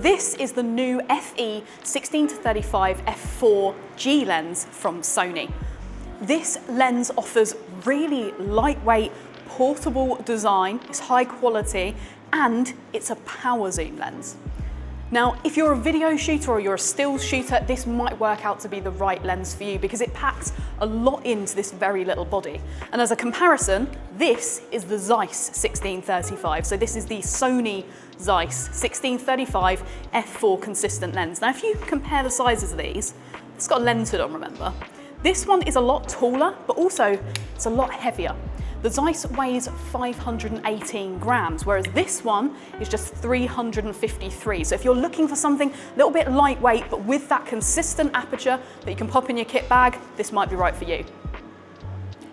This is the new FE 16-35 f4G lens from Sony. This lens offers really lightweight, portable design, it's high quality, and it's a power zoom lens. Now, if you're a video shooter or you're a stills shooter, this might work out to be the right lens for you because it packs a lot into this very little body. And as a comparison, this is the Zeiss 16-35. So this is the Sony Zeiss 16-35 f4 consistent lens. Now, if you compare the sizes of these, it's got a lens hood on, remember? This one is a lot taller, but also it's a lot heavier. The Zeiss weighs 518 grams, whereas this one is just 353. So if you're looking for something a little bit lightweight, but with that consistent aperture that you can pop in your kit bag, this might be right for you.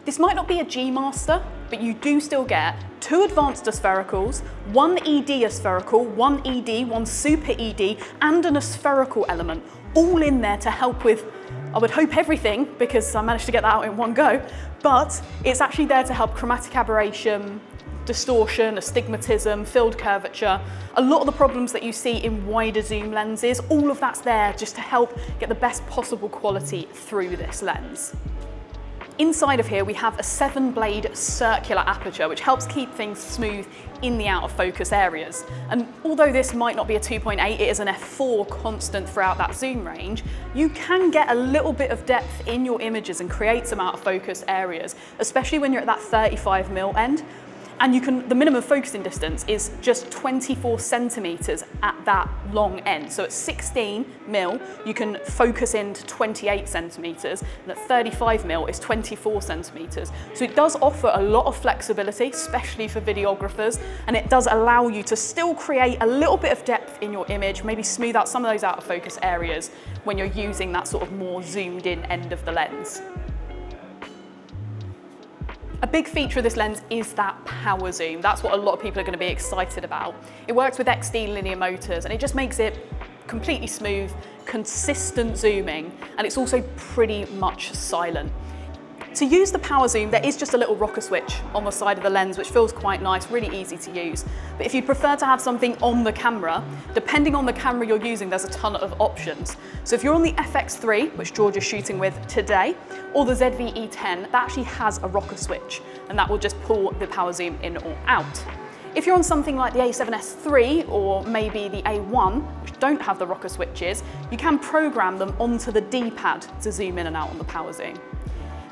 This might not be a G Master, but you do still get 2 advanced asphericals, 1 ED aspherical, 1 ED, 1 super ED, and an aspherical element, all in there to help with, I would hope, everything, because I managed to get that out in one go, but it's actually there to help chromatic aberration, distortion, astigmatism, field curvature, a lot of the problems that you see in wider zoom lenses, all of that's there just to help get the best possible quality through this lens. Inside of here, we have a 7-blade circular aperture, which helps keep things smooth in the out of focus areas. And although this might not be a 2.8, it is an f4 constant throughout that zoom range, you can get a little bit of depth in your images and create some out of focus areas, especially when you're at that 35mm end. And the minimum focusing distance is just 24 centimeters at that long end. So at 16mm, you can focus into 28 centimeters, and at 35mm is 24 centimeters. So it does offer a lot of flexibility, especially for videographers, and it does allow you to still create a little bit of depth in your image, maybe smooth out some of those out of focus areas when you're using that sort of more zoomed in end of the lens. A big feature of this lens is that power zoom. That's what a lot of people are going to be excited about. It works with XD linear motors and it just makes it completely smooth, consistent zooming, and it's also pretty much silent. To use the power zoom, there is just a little rocker switch on the side of the lens, which feels quite nice, really easy to use. But if you prefer to have something on the camera, depending on the camera you're using, there's a ton of options. So if you're on the FX3, which George is shooting with today, or the ZV-E10, that actually has a rocker switch, and that will just pull the power zoom in or out. If you're on something like the A7S III or maybe the A1, which don't have the rocker switches, you can program them onto the D-pad to zoom in and out on the power zoom.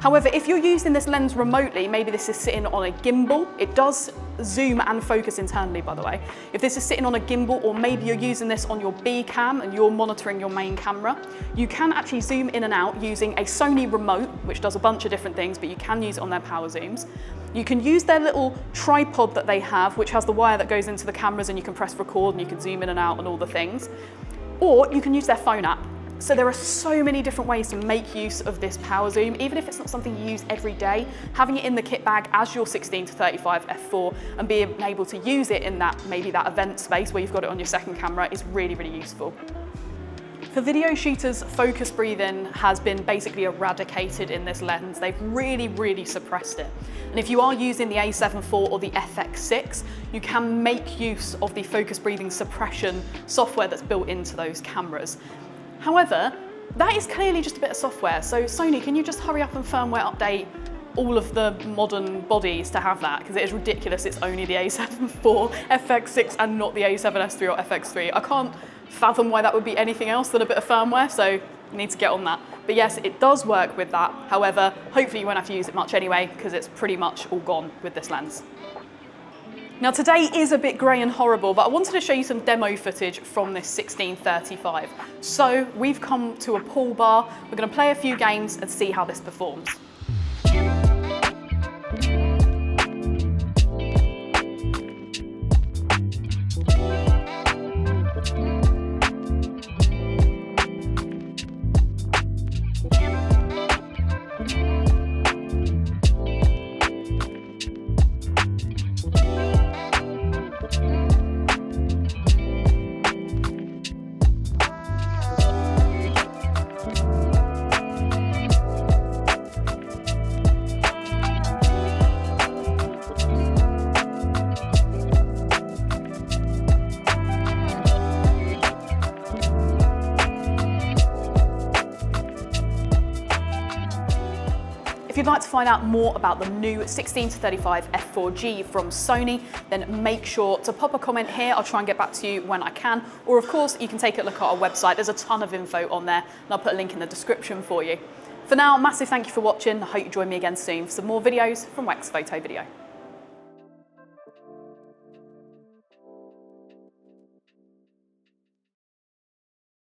However, if you're using this lens remotely, maybe this is sitting on a gimbal, it does zoom and focus internally, by the way. If this is sitting on a gimbal, or maybe you're using this on your B cam and you're monitoring your main camera, you can actually zoom in and out using a Sony remote, which does a bunch of different things, but you can use it on their power zooms. You can use their little tripod that they have, which has the wire that goes into the cameras, and you can press record and you can zoom in and out and all the things. Or you can use their phone app. So there are so many different ways to make use of this power zoom, even if it's not something you use every day. Having it in the kit bag as your 16-35 f4 and being able to use it in that, maybe that event space where you've got it on your second camera, is really, really useful. For video shooters, focus breathing has been basically eradicated in this lens. They've really, really suppressed it. And if you are using the A7 IV or the FX6, you can make use of the focus breathing suppression software that's built into those cameras. However, that is clearly just a bit of software. So Sony, can you just hurry up and firmware update all of the modern bodies to have that? Because it is ridiculous it's only the A7 IV, FX6 and not the A7S III or FX3. I can't fathom why that would be anything else than a bit of firmware, so you need to get on that. But yes, it does work with that. However, hopefully you won't have to use it much anyway, because it's pretty much all gone with this lens. Now today is a bit grey and horrible, but I wanted to show you some demo footage from this 16-35. So we've come to a pool bar, we're going to play a few games and see how this performs. If you'd like to find out more about the new 16-35 f4G from Sony, then make sure to pop a comment here. I'll try and get back to you when I can. Or of course, you can take a look at our website. There's a ton of info on there, and I'll put a link in the description for you. For now, massive thank you for watching. I hope you join me again soon for some more videos from Wex Photo Video.